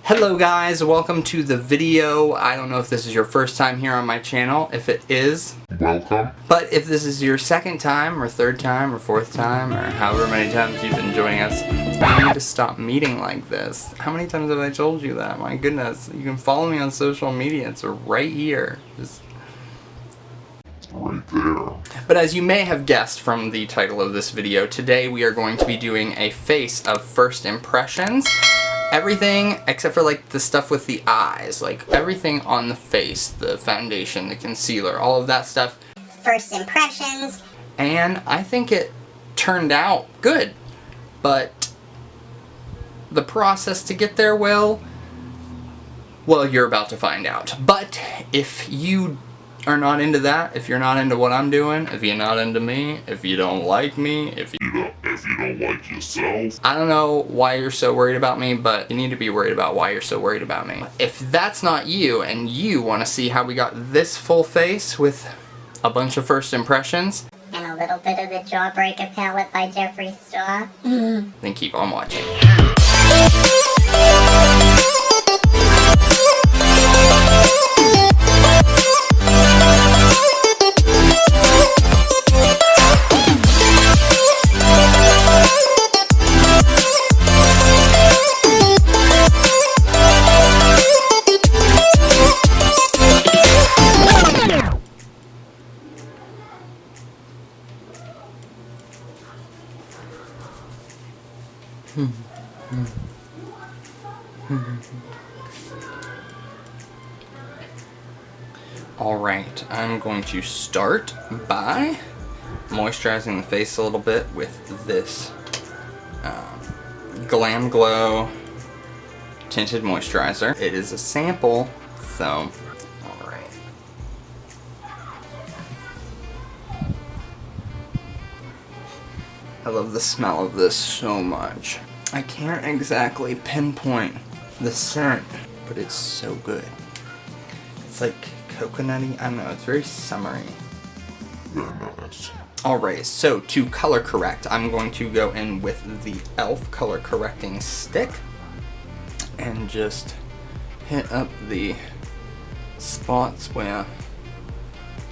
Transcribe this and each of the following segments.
Hello guys, welcome to the video. I don't know if this is your first time here on my channel. If it is, welcome. But if this is your second time, or third time, or fourth time, or however many times you've been joining us, you need to stop meeting like this. How many times have I told you that? My goodness. You can follow me on social media. It's right here. Just right there. But as you may have guessed from the title of this video, today we are going to be doing a face of first impressions. Everything except for like the stuff with the eyes, like everything on the face, the foundation, the concealer, all of that stuff. First impressions. And I think it turned out good, but the process to get there, well, you're about to find out. But if you are not into that, if you're not into what I'm doing, if you're not into me, if you don't like me, if you don't like yourself, I don't know why you're so worried about me, but you need to be worried about why you're so worried about me. If that's not you, and you want to see how we got this full face with a bunch of first impressions, and a little bit of the Jawbreaker Palette by Jeffree Star, then keep on watching. Alright, I'm going to start by moisturizing the face a little bit with this GlamGlow Tinted Moisturizer. It is a sample, so alright. I love the smell of this so much. I can't exactly pinpoint the scent, but it's so good. It's like coconutty, I don't know, it's very summery. Very nice. Alright, so to color correct, I'm going to go in with the e.l.f. color correcting stick and just hit up the spots where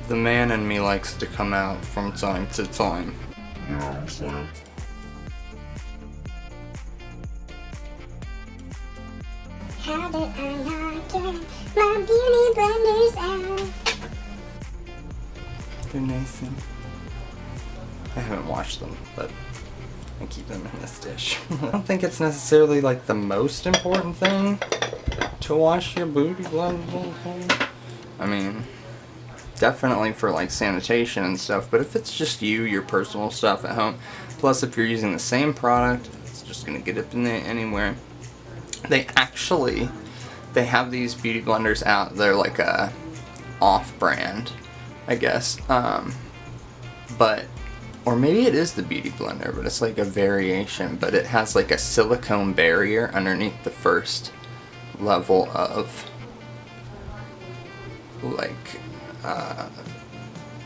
the man in me likes to come out from time to time. You know what I'm saying? how did I not get my beauty blenders out? They're nice and I haven't washed them, but I keep them in this dish. I don't think it's necessarily like the most important thing to wash your beauty blenders. I mean, definitely for like sanitation and stuff, but if it's just you, your personal stuff at home, plus if you're using the same product, it's just gonna get up in there anywhere. They have these beauty blenders out. They're like a off-brand, I guess, or maybe it is the beauty blender, but it's like a variation, but it has like a silicone barrier underneath the first level of like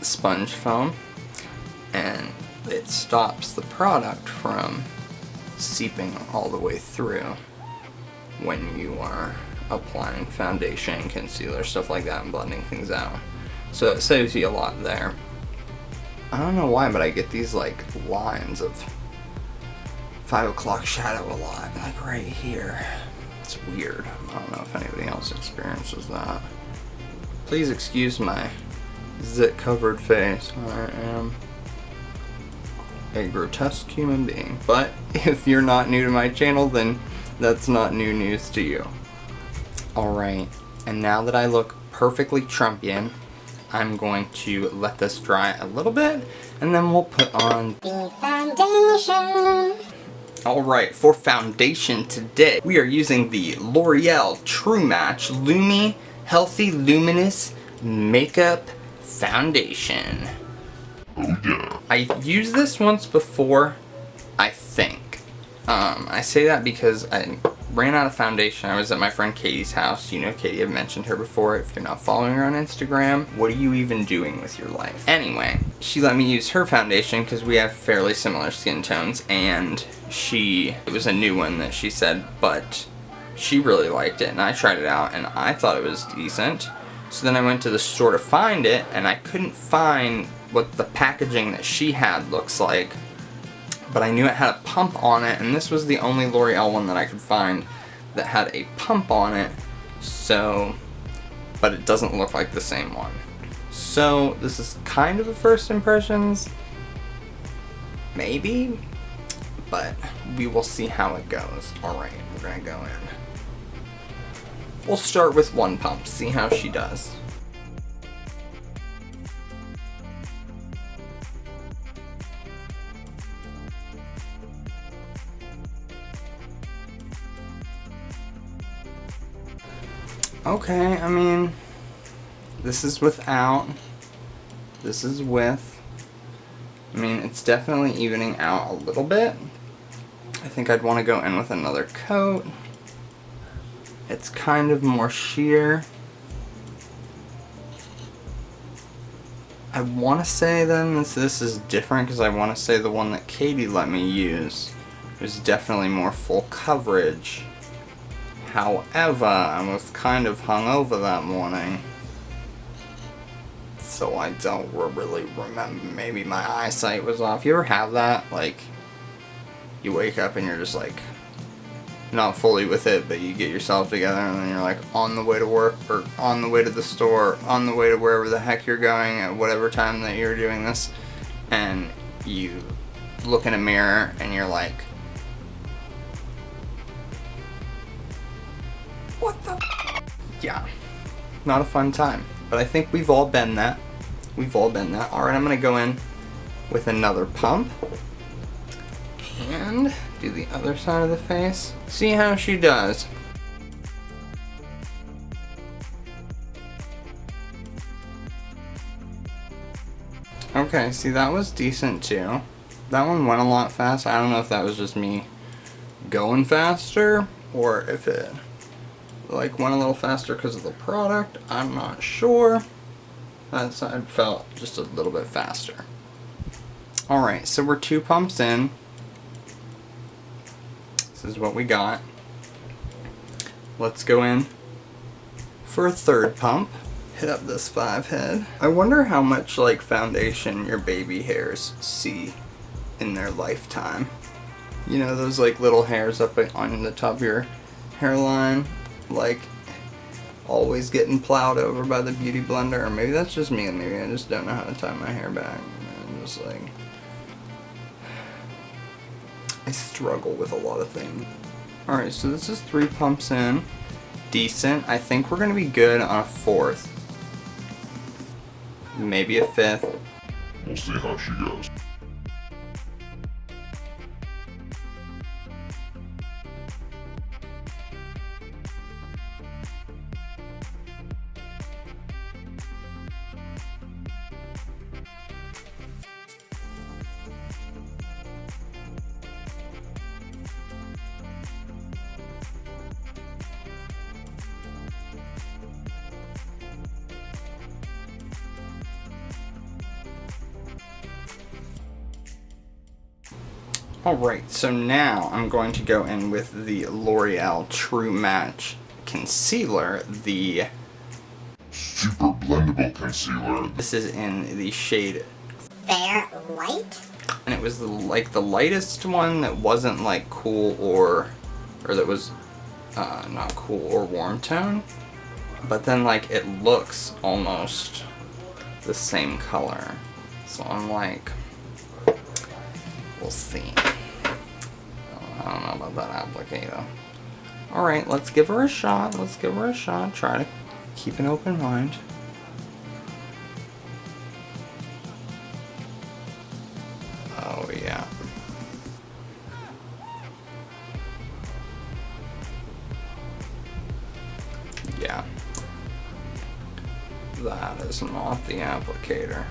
sponge foam, and it stops the product from seeping all the way through when you are applying foundation, concealer, stuff like that, and blending things out. So it saves you a lot there. I don't know why, but I get these like lines of 5 o'clock shadow a lot, like right here. It's weird. I don't know if anybody else experiences that. Please excuse my zit covered face. I am a grotesque human being. But if you're not new to my channel, then that's not new news to you. Alright, and now that I look perfectly Trumpian, I'm going to let this dry a little bit, and then we'll put on the foundation. Alright, for foundation today, we are using the L'Oreal TrueMatch Lumi Healthy Luminous Makeup Foundation. Oh yeah. I used this once before, I think. I say that because I ran out of foundation. I was at my friend Katie's house. You know Katie, I've mentioned her before. If you're not following her on Instagram, what are you even doing with your life? Anyway, she let me use her foundation because we have fairly similar skin tones, and it was a new one that she said, but she really liked it, and I tried it out, and I thought it was decent. So then I went to the store to find it, and I couldn't find what the packaging that she had looks like. But I knew it had a pump on it, and this was the only L'Oreal one that I could find that had a pump on it. So, but it doesn't look like the same one. So this is kind of a first impressions, maybe, but we will see how it goes. Alright, we're gonna go in. We'll start with one pump, see how she does. Okay, I mean, this is without, this is with. I mean, it's definitely evening out a little bit. I think I'd want to go in with another coat. It's kind of more sheer. I want to say then this is different because I want to say the one that Katie let me use was definitely more full coverage. However, I was kind of hungover that morning, so I don't really remember. Maybe my eyesight was off. You ever have that? Like, you wake up and you're just like, not fully with it, but you get yourself together and then you're like on the way to work or on the way to the store, on the way to wherever the heck you're going at whatever time that you're doing this, and you look in a mirror and you're like, what the? Yeah, not a fun time. But I think we've all been that. We've all been that. Alright, I'm gonna go in with another pump and do the other side of the face. See how she does. Okay, see, that was decent too. That one went a lot fast. I don't know if that was just me going faster or if it like went a little faster because of the product. I'm not sure. That side felt just a little bit faster. Alright, so we're 2 pumps in. This is what we got. Let's go in for a 3rd pump. Hit up this 5 head. I wonder how much like foundation your baby hairs see in their lifetime. You know, those like little hairs up on the top of your hairline, like always getting plowed over by the beauty blender. Or maybe that's just me, and maybe I just don't know how to tie my hair back. I'm just like, I struggle with a lot of things. Alright, so this is 3 pumps in. Decent. I think we're gonna be good on a 4th. Maybe a 5th. We'll see how she goes. Alright, so now I'm going to go in with the L'Oreal TrueMatch Concealer, the Super blendable concealer. This is in the shade Fair Light? And it was like the lightest one that wasn't like cool or that was not cool or warm tone. But then like it looks almost the same color. So I'm like, we'll see. I don't know about that applicator. Alright, let's give her a shot. Let's give her a shot. Try to keep an open mind. Oh yeah. Yeah. That is not the applicator.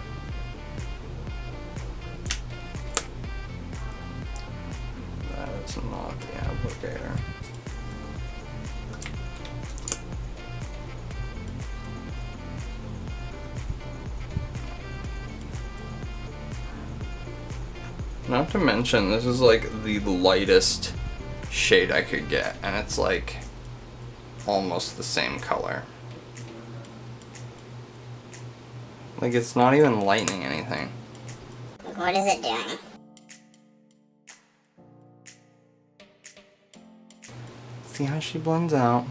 That is not the applicator. Not to mention, this is like the lightest shade I could get, and it's like almost the same color. Like, it's not even lightening anything. What is it doing? See how she blends out?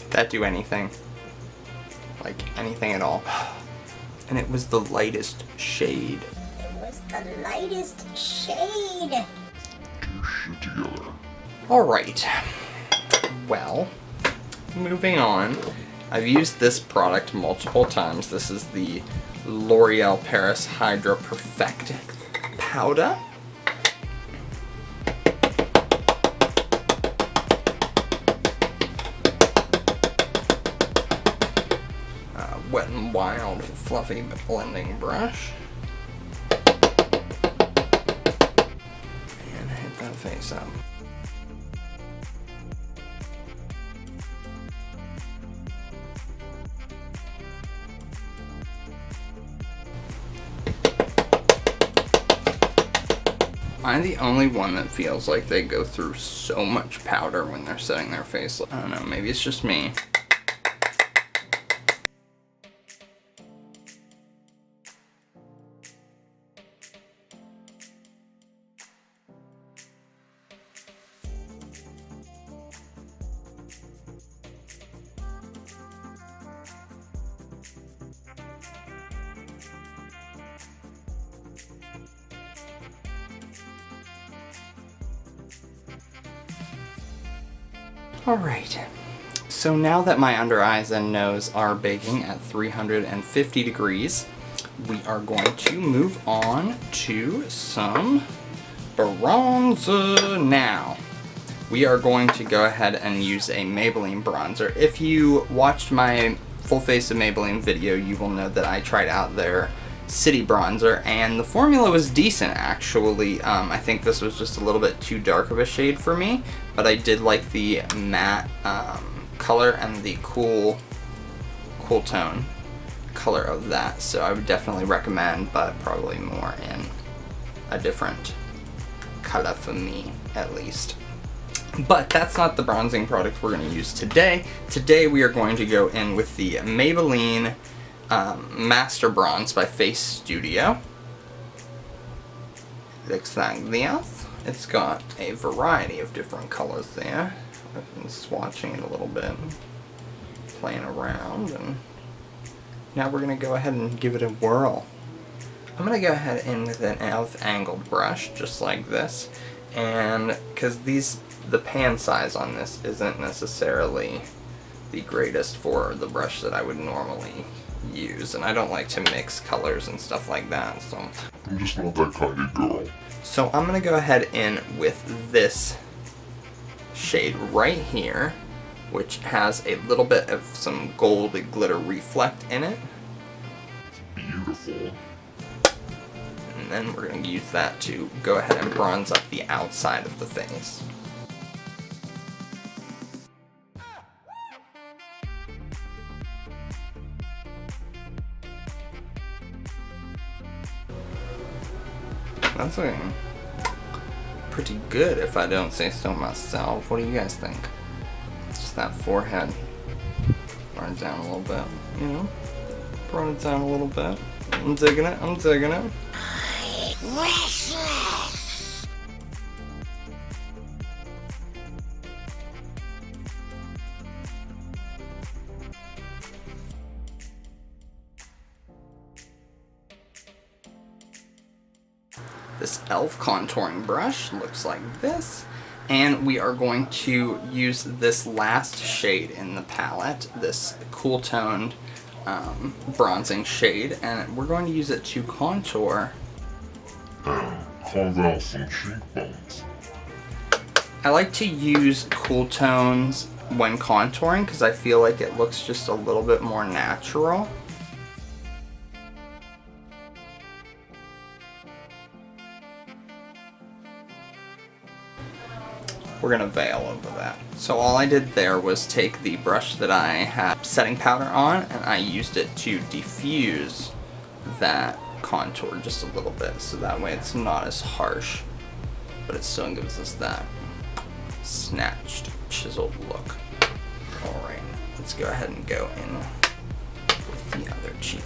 Did that do anything? Like, anything at all? And it was the lightest shade. It was the lightest shade. Get your shit together. Alright. Well, moving on. I've used this product multiple times. This is the L'Oreal Paris Hydra Perfecte powder. Wet n Wild fluffy blending brush. And hit that face up. I'm the only one that feels like they go through so much powder when they're setting their face. I don't know, maybe it's just me. Alright, so now that my under eyes and nose are baking at 350 degrees, we are going to move on to some bronzer now. We are going to go ahead and use a Maybelline bronzer. If you watched my full face of Maybelline video, you will know that I tried out their City bronzer, and the formula was decent actually. I think this was just a little bit too dark of a shade for me, but I did like the matte color and the cool tone color of that, so I would definitely recommend, but probably more in a different color for me at least. But that's not the bronzing product we're going to use today. Today we are going to go in with the Maybelline Master Bronze by FaceStudio. Looks like this. It's got a variety of different colors there. I've been swatching it a little bit, playing around, and now we're going to go ahead and give it a whirl. I'm going to go ahead in with an e.l.f. angled brush, just like this, and because the pan size on this isn't necessarily the greatest for the brush that I would normally use, and I don't like to mix colors and stuff like that, so I'm just not that kind of girl. So I'm gonna go ahead in with this shade right here, which has a little bit of some gold glitter reflect in it. Beautiful. And then we're gonna use that to go ahead and bronze up the outside of the face. That's looking pretty good if I don't say so myself. What do you guys think? Just that forehead. Burn it down a little bit, you know? Burn it down a little bit. I'm digging it, I'm digging it. Restless. This e.l.f. contouring brush looks like this, and we are going to use this last shade in the palette, this cool toned bronzing shade, and we're going to use it to contour And carve out some cheekbones. I like to use cool tones when contouring because I feel like it looks just a little bit more natural. we're gonna veil over that. So all I did there was take the brush that I had setting powder on, and I used it to diffuse that contour just a little bit, so that way it's not as harsh, but it still gives us that snatched, chiseled look. Alright, let's go ahead and go in with the other cheek.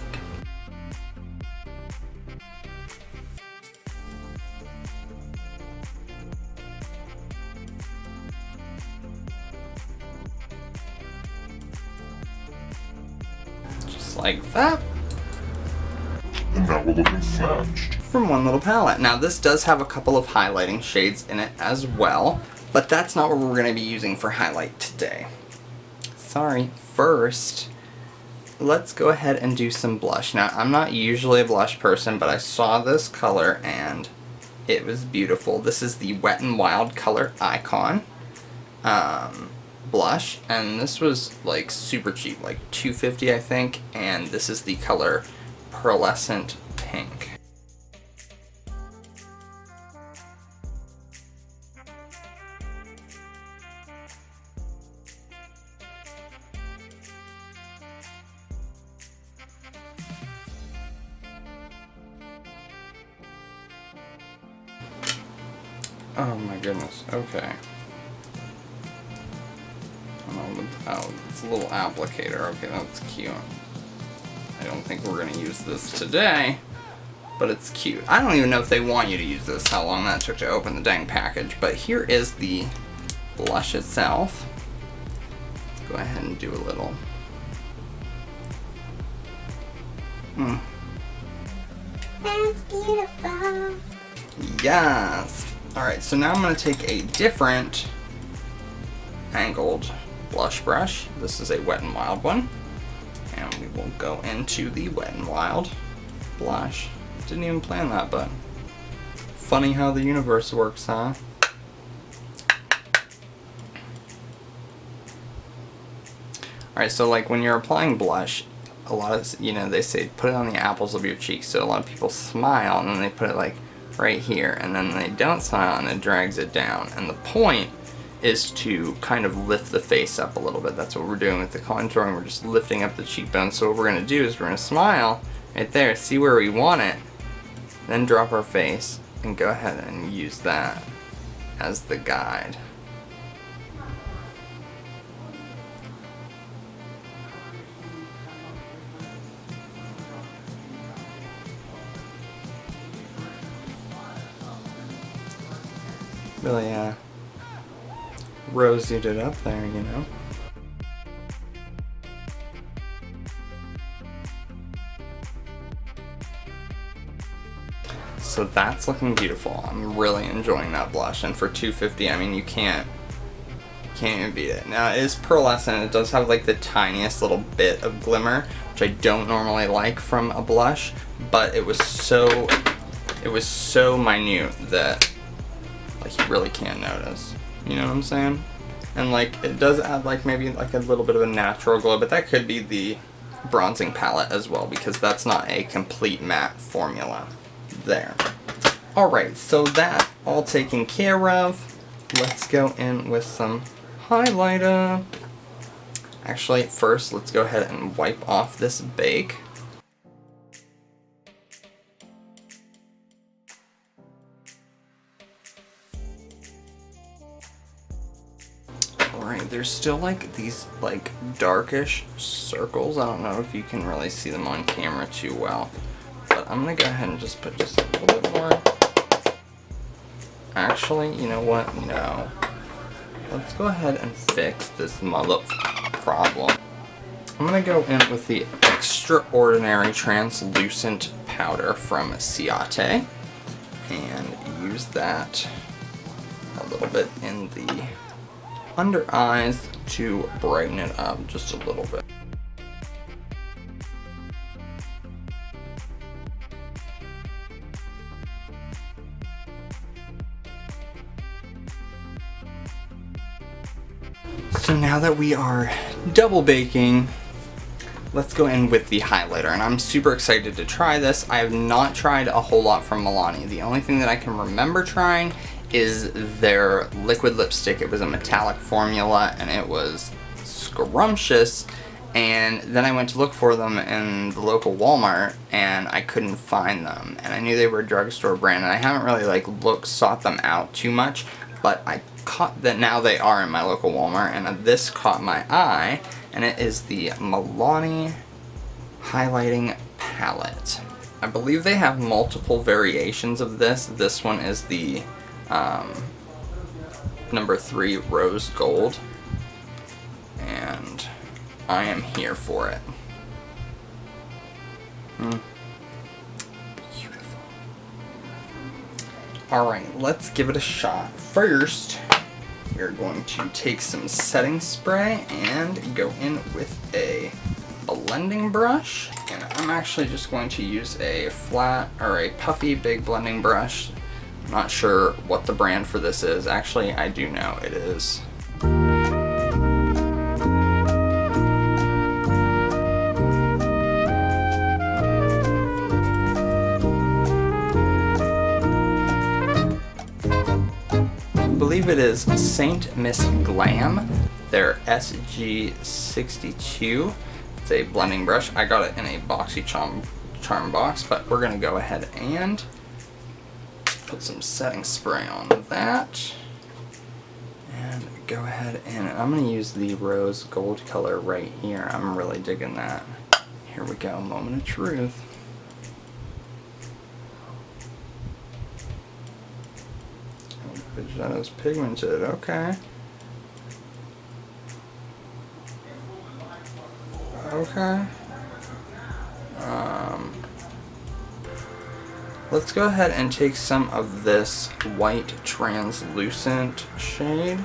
Just like that. And now we're looking snatched. From One Little Palette. Now this does have a couple of highlighting shades in it as well, but that's not what we're going to be using for highlight today. Sorry. First, let's go ahead and do some blush. Now I'm not usually a blush person, but I saw this color and it was beautiful. This is the Wet n Wild color Icon blush, and this was like super cheap, like $2.50 I think, and this is the color Pearlescent Pink. Oh my goodness, okay. Oh, it's a little applicator. Okay, that's cute. I don't think we're going to use this today, but it's cute. I don't even know if they want you to use this, how long that took to open the dang package, but here is the blush itself. Let's go ahead and do a little. That's beautiful. Yes! Alright, so now I'm going to take a different angled blush brush. This is a Wet n Wild one. And we will go into the Wet n Wild blush. Didn't even plan that, but funny how the universe works, huh? Alright, so like when you're applying blush, a lot of, they say put it on the apples of your cheeks. So a lot of people smile and then they put it like right here, and then they don't smile and it drags it down. And the point is to kind of lift the face up a little bit. That's what we're doing with the contouring. We're just lifting up the cheekbones. So what we're going to do is we're going to smile right there, see where we want it, then drop our face and go ahead and use that as the guide. Really rosied it up there, So that's looking beautiful. I'm really enjoying that blush, and for $2.50, I mean, you can't even beat it. Now it is pearlescent. It does have like the tiniest little bit of glimmer, which I don't normally like from a blush, but it was so minute that like you really can't notice. You know what I'm saying? And like it does add like maybe like a little bit of a natural glow, but that could be the bronzing palette as well, because that's not a complete matte formula there. Alright, so that all taken care of, let's go in with some highlighter. Actually, first let's go ahead and wipe off this bake. Alright, there's still like these like darkish circles. I don't know if you can really see them on camera too well, but I'm gonna go ahead and just put just a little bit more. Actually, you know what? No. Let's go ahead and fix this mother problem. I'm gonna go in with the Extraordinary Translucent Powder from Ciate and use that a little bit in the under eyes to brighten it up just a little bit. So now that we are double baking, let's go in with the highlighter, and I'm super excited to try this. I have not tried a whole lot from Milani. The only thing that I can remember trying is their liquid lipstick. It was a metallic formula and it was scrumptious. And then I went to look for them in the local Walmart and I couldn't find them. And I knew they were a drugstore brand and I haven't really like sought them out too much, but I caught that now they are in my local Walmart, and this caught my eye, and it is the Milani Highlighting Palette. I believe they have multiple variations of this. This one is the number 3 Rose Gold, and I am here for it. Beautiful. Alright, let's give it a shot. First, we're going to take some setting spray and go in with a blending brush. And I'm actually just going to use a flat or a puffy big blending brush. I'm not sure what the brand for this is. Actually, I do know it is. I believe it is Saint Miss Glam, their SG62. It's a blending brush. I got it in a BoxyCharm box, but we're gonna go ahead and put some setting spray on that. And go ahead and I'm gonna use the rose gold color right here. I'm really digging that. Here we go, moment of truth. That is pigmented, okay. Okay. Let's go ahead and take some of this white translucent shade.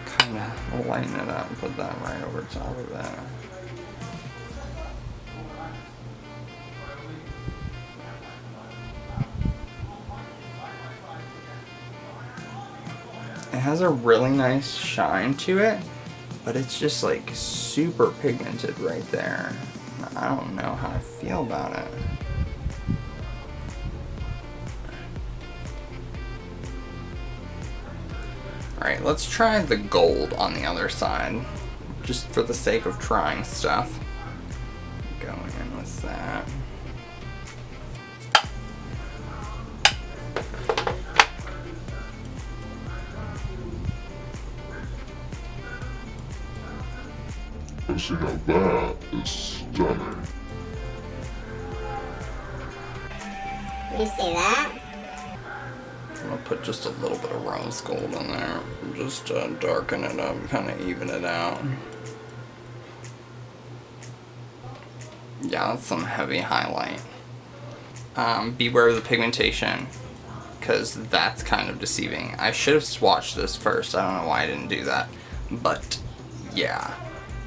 Kind of lighten it up and put that right over top of that. It has a really nice shine to it, but it's just like super pigmented right there. I don't know how I feel about it. Alright, let's try the gold on the other side, just for the sake of trying stuff. Go in with that. So now that is stunning. You see that? I'm gonna put just a little bit of rose gold in there, just to darken it up, kind of even it out. Yeah, that's some heavy highlight. Beware of the pigmentation, because that's kind of deceiving. I should have swatched this first. I don't know why I didn't do that, but yeah.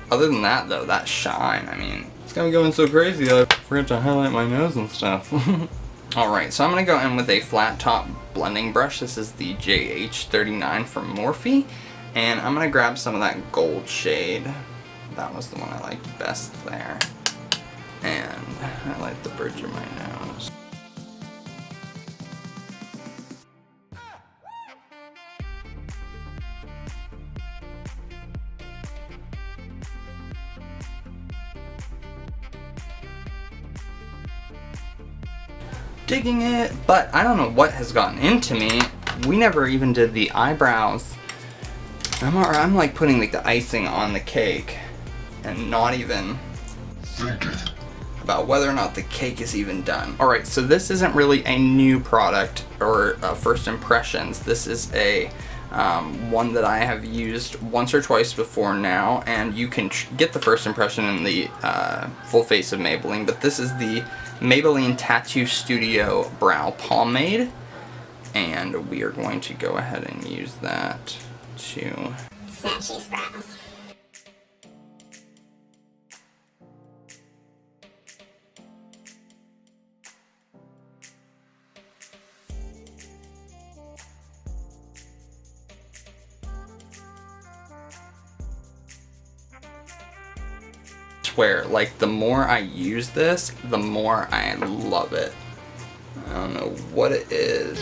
Other than that, though, that shine, I mean, it's gonna be going so crazy that I forgot to highlight my nose and stuff. Alright, so I'm gonna go in with a flat top blending brush. This is the JH39 from Morphe, and I'm gonna grab some of that gold shade. That was the one I liked best there. And highlight the bridge of my nose. Digging it, but I don't know what has gotten into me. We never even did the eyebrows. I'm like putting like the icing on the cake and not even Thinking. about whether or not the cake is even done. Alright, so this isn't really a new product or first impressions. This is a one that I have used once or twice before now, and you can get the first impression in the full face of Maybelline, but this is the Maybelline Tattoo Studio Brow Pomade, and we are going to go ahead and use that to Snatch these brows. swear, like, the more I use this, the more I love it. I don't know what it is.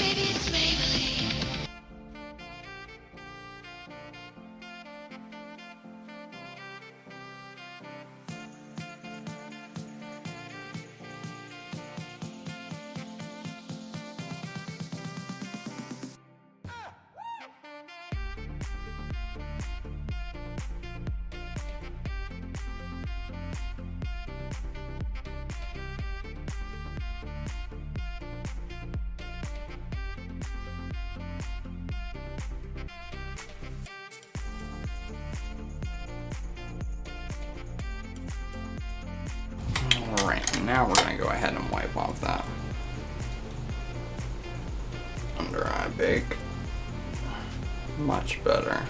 Alright, now we're going to go ahead and wipe off that under eye bake. Much better.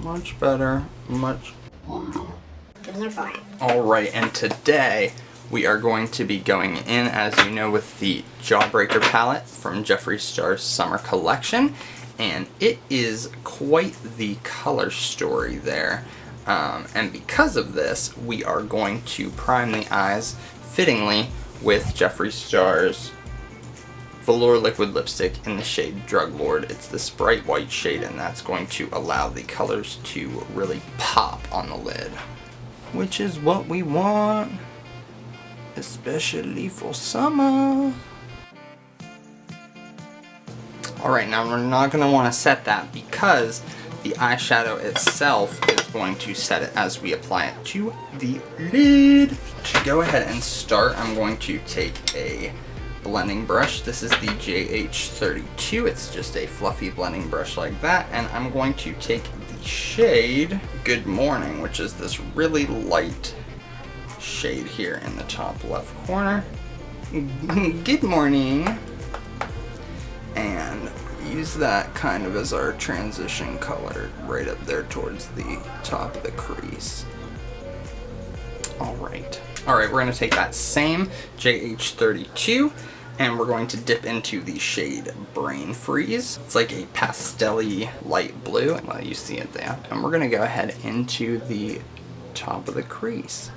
Much better. Much I'm here for it. Alright, and today we are going to be going in, as you know, with the Jawbreaker Palette from Jeffree Star's Summer Collection. And it is quite the color story there. And because of this, we are going to prime the eyes fittingly with Jeffree Star's Velour Liquid Lipstick in the shade Drug Lord. It's this bright white shade, and that's going to allow the colors to really pop on the lid, which is what we want, especially for summer. Alright, now we're not going to want to set that because the eyeshadow itself is going to set it as we apply it to the lid. To go ahead and start, I'm going to take a blending brush. This is the JH32. It's just a fluffy blending brush like that, and I'm going to take the shade Good Morning, which is this really light shade here in the top left corner. Good morning. And use that kind of as our transition color right up there towards the top of the crease. Alright, we're going to take that same JH32 and we're going to dip into the shade Brain Freeze. It's like a pastel-y light blue. Well, you see it there. And we're going to go ahead into the top of the crease.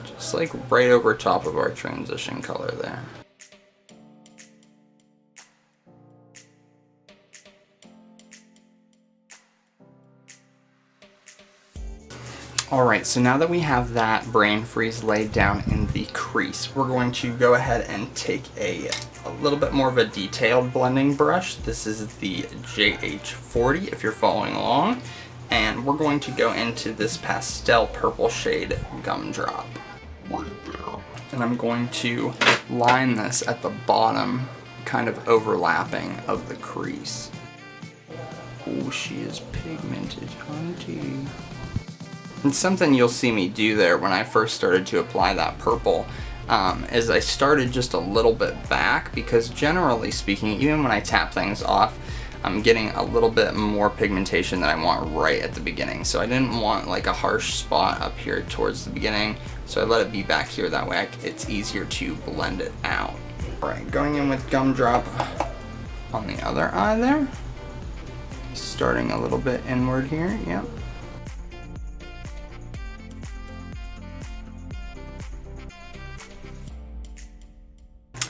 Just like right over top of our transition color there. Alright, so now that we have that Brain Freeze laid down in the crease, we're going to go ahead and take a little bit more of a detailed blending brush. This is the JH40 if you're following along. And we're going to go into this pastel purple shade Gumdrop. Right there. And I'm going to line this at the bottom, kind of overlapping of the crease. Oh, she is pigmented, hunty. And something you'll see me do there when I first started to apply that purple is I started just a little bit back, because generally speaking, even when I tap things off, I'm getting a little bit more pigmentation that I want right at the beginning. So I didn't want like a harsh spot up here towards the beginning, so I let it be back here. That way it's easier to blend it out. Alright, going in with Gumdrop on the other eye there. Starting a little bit inward here, yep.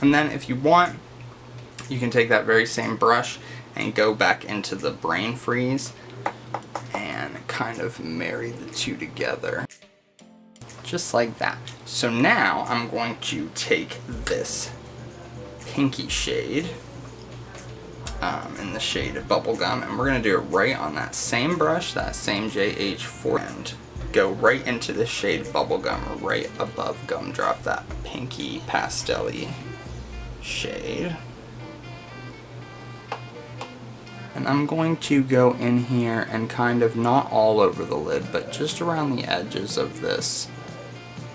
And then if you want, you can take that very same brush and go back into the Brain Freeze and kind of marry the two together. Just like that. So now I'm going to take this pinky shade in the shade of Bubblegum, and we're going to do it right on that same brush, that same JH4, and go right into the shade Bubblegum right above Gumdrop, that pinky pastel-y shade. And I'm going to go in here and kind of, not all over the lid, but just around the edges of this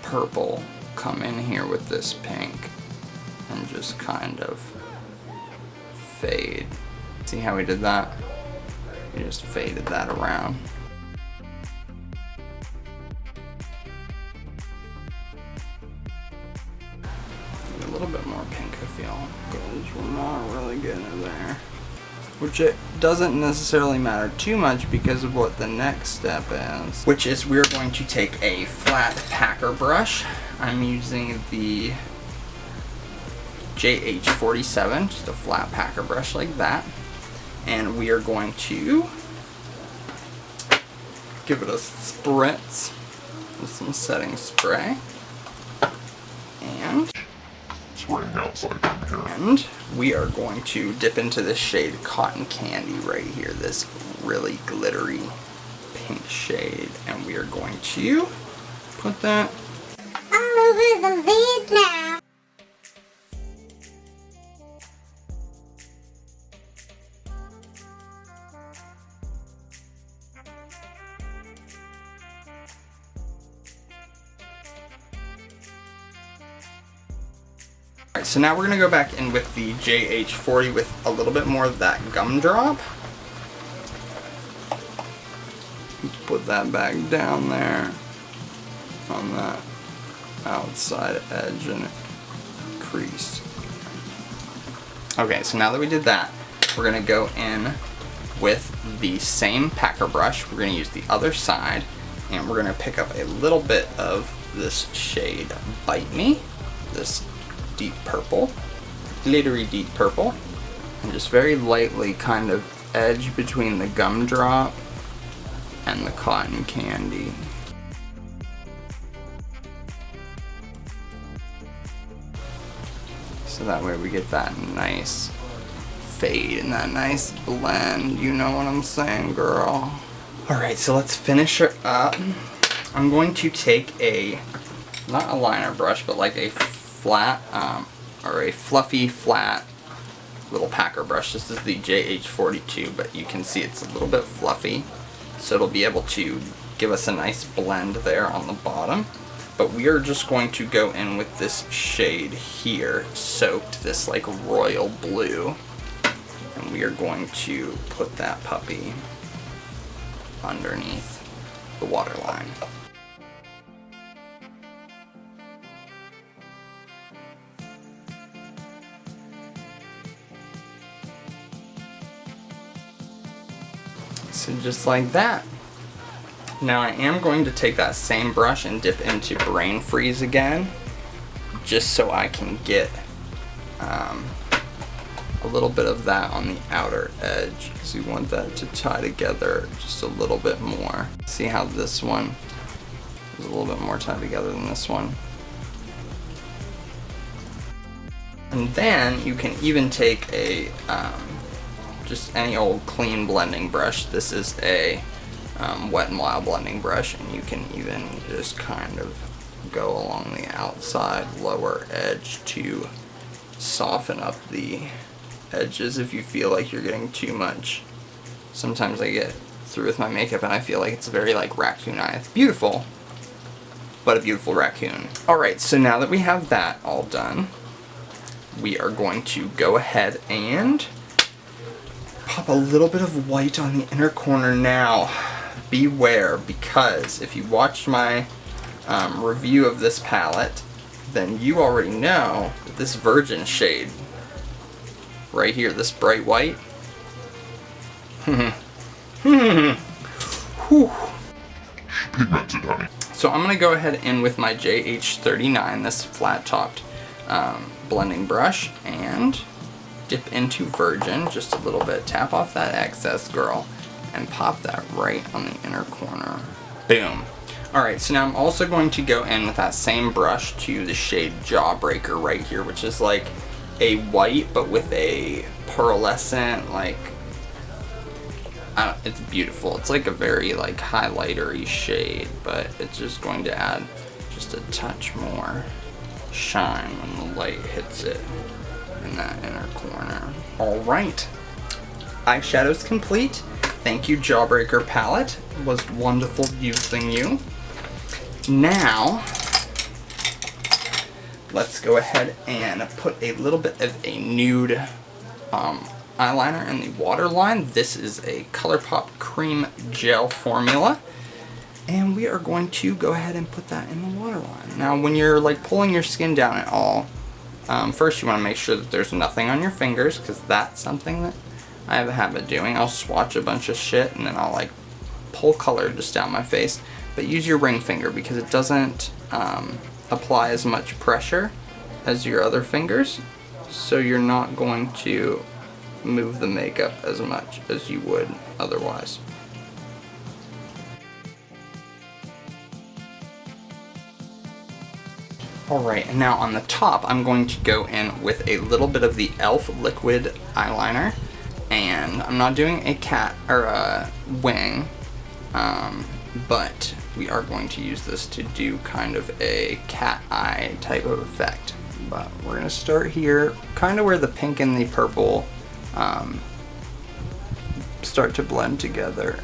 purple, come in here with this pink and just kind of fade. See how we did that? We just faded that around. A little bit more pink, I feel, because we're not really getting it there. Which it doesn't necessarily matter too much because of what the next step is, which is we're going to take a flat packer brush. I'm using the JH47, just a flat packer brush like that, and we are going to give it a spritz with some setting spray, and It's raining outside from here. And we are going to dip into this shade Cotton Candy right here, this really glittery pink shade, and we are going to put that All over the lid now. Alright, so now we're going to go back in with the JH40 with a little bit more of that gumdrop. Put that back down there on that outside edge and crease. Okay, so now that we did that, we're going to go in with the same packer brush. We're going to use the other side, and we're going to pick up a little bit of this shade Bite Me, this deep purple, glittery deep purple, and just very lightly kind of edge between the gumdrop and the cotton candy. So that way we get that nice fade and that nice blend, you know what I'm saying, girl? Alright, so let's finish her up. I'm going to take a, not a liner brush, but like a flat, or a fluffy flat little packer brush. This is the JH42, but you can see it's a little bit fluffy, so it'll be able to give us a nice blend there on the bottom. But we are just going to go in with this shade here, Soaked, this like royal blue, and we are going to put that puppy underneath the waterline. So just like that. Now I am going to take that same brush and dip into Brain Freeze again, just so I can get a little bit of that on the outer edge, because we want that to tie together just a little bit more. See how this one is a little bit more tied together than this one. And then you can even take a just any old clean blending brush. This is a Wet n Wild blending brush, and you can even just kind of go along the outside lower edge to soften up the edges if you feel like you're getting too much. Sometimes I get through with my makeup and I feel like it's very like raccoon eye. It's beautiful, but a beautiful raccoon. Alright, so now that we have that all done, we are going to go ahead and pop a little bit of white on the inner corner. Now, beware, because if you watched my review of this palette, then you already know that this Virgin shade right here, this bright white, Pigmented, honey. So I'm going to go ahead in with my JH39, this flat-topped blending brush, and dip into Virgin just a little bit. Tap off that excess, girl, and pop that right on the inner corner. Boom. Alright, so now I'm also going to go in with that same brush to the shade Jawbreaker right here, which is like a white but with a pearlescent, like, it's beautiful. It's like a very like highlighter-y shade, but it's just going to add just a touch more shine when the light hits it in that inner corner. Alright, eyeshadow's complete. Thank you, Jawbreaker Palette. It was wonderful using you. Now, let's go ahead and put a little bit of a nude eyeliner in the waterline. This is a ColourPop Cream Gel formula, and we are going to go ahead and put that in the waterline. Now, when you're like pulling your skin down at all, first you want to make sure that there's nothing on your fingers, because that's something that I have a habit of doing. I'll swatch a bunch of shit and then I'll like pull color just down my face. But use your ring finger, because it doesn't apply as much pressure as your other fingers, so you're not going to move the makeup as much as you would otherwise. Alright, and now on the top I'm going to go in with a little bit of the e.l.f. liquid eyeliner, and I'm not doing a cat or a wing, but we are going to use this to do kind of a cat eye type of effect. But we're going to start here, kind of where the pink and the purple start to blend together.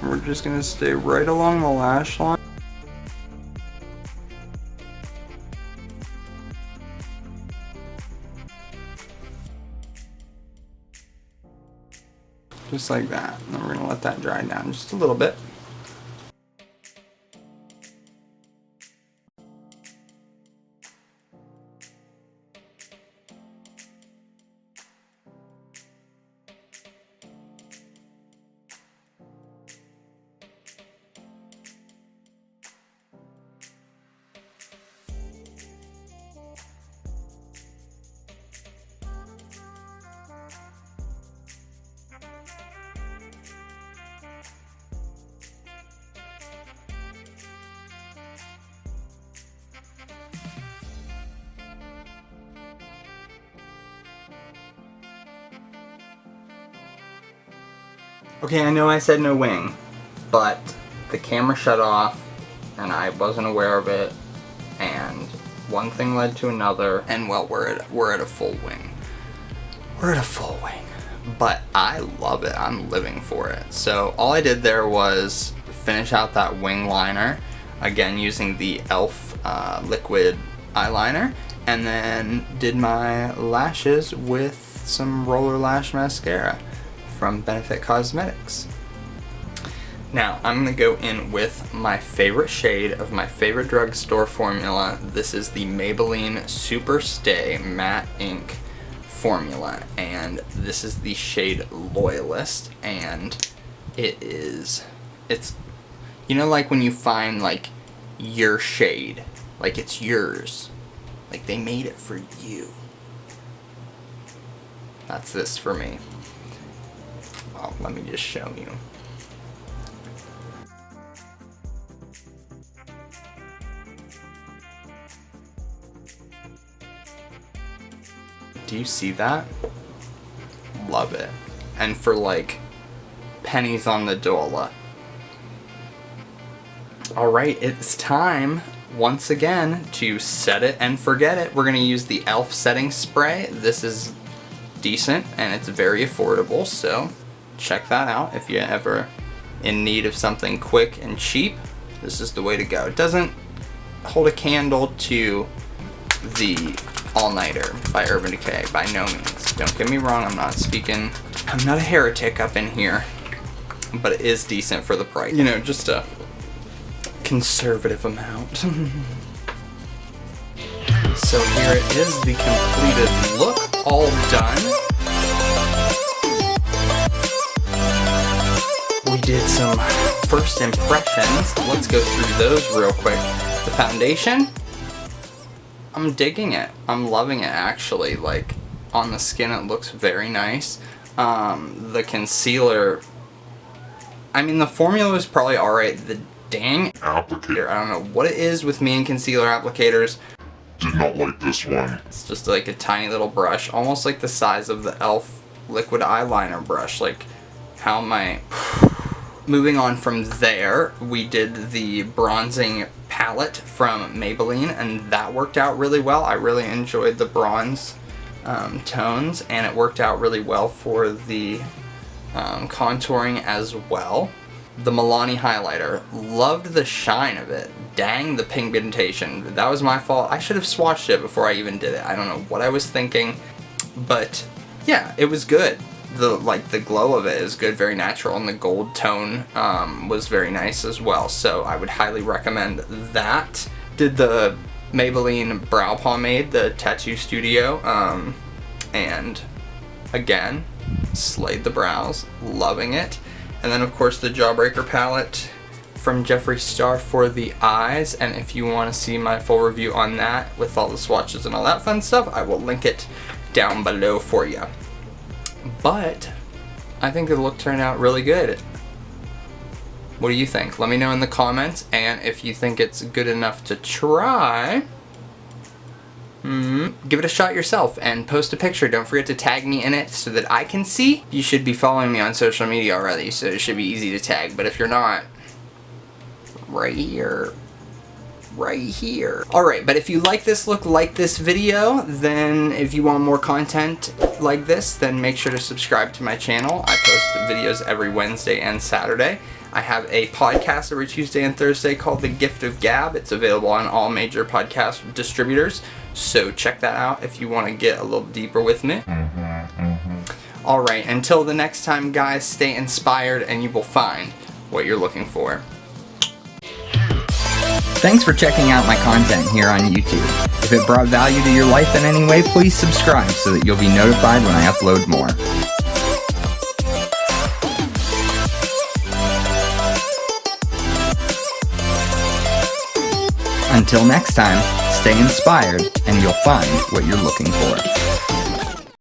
We're just going to stay right along the lash line. just like that. And then we're gonna let that dry down just a little bit. Okay, I know I said no wing, but the camera shut off and I wasn't aware of it, and one thing led to another, and well, we're at a full wing. We're at a full wing. But I love it. I'm living for it. So all I did there was finish out that wing liner, again using the e.l.f. liquid eyeliner, and then did my lashes with some roller lash mascara from Perfecte Cosmetics. Now I'm gonna go in with my favorite shade of my favorite drugstore formula. This is the Maybelline Super Stay Matte Ink formula, and this is the shade Loyalist, and it's, you know, like when you find like your shade, like it's yours, like they made it for you. That's this for me. Well, let me just show you. Do you see that? Love it. And for like pennies on the dollar. Alright, it's time once again to set it and forget it. We're going to use the e.l.f. setting spray. This is decent and it's very affordable, so check that out if you're ever in need of something quick and cheap. This is the way to go. It doesn't hold a candle to the All-Nighter by Urban Decay, by no means. Don't get me wrong, I'm not a heretic up in here, but it is decent for the price. You know, just a conservative amount. So here it is, the completed look, all done. We did some first impressions. Let's go through those real quick. The foundation, I'm digging it. I'm loving it actually. Like on the skin it looks very nice. The concealer, I mean the formula is probably alright. The dang applicator, I don't know what it is with me and concealer applicators. Did not like this one. It's just like a tiny little brush, almost like the size of the e.l.f. liquid eyeliner brush. Like how am I... Moving on from there, we did the bronzing palette from Maybelline, and that worked out really well. I really enjoyed the bronze tones, and it worked out really well for the contouring as well. The Milani highlighter, loved the shine of it. Dang the pigmentation, that was my fault. I should have swatched it before I even did it. I don't know what I was thinking, but yeah, it was good. The glow of it is good, very natural, and the gold tone was very nice as well, so I would highly recommend that. Did the Maybelline brow pomade, the Tattoo Studio, and again, slayed the brows, loving it. And then of course the Jawbreaker palette from Jeffree Star for the eyes, and if you want to see my full review on that with all the swatches and all that fun stuff, I will link it down below for you. But I think the look turned out really good. What do you think? Let me know in the comments, and if you think it's good enough to try, give it a shot yourself and post a picture. Don't forget to tag me in it so that I can see. You should be following me on social media already, so it should be easy to tag, but if you're not, right here. Alright, but if you like this look, like this video, then if you want more content like this, then make sure to subscribe to my channel. I post videos every Wednesday and Saturday. I have a podcast every Tuesday and Thursday called The Gift of Gab. It's available on all major podcast distributors, so check that out if you want to get a little deeper with me. Alright, until the next time guys, stay inspired and you will find what you're looking for. Thanks for checking out my content here on YouTube. If it brought value to your life in any way, please subscribe so that you'll be notified when I upload more. Until next time, stay inspired and you'll find what you're looking for.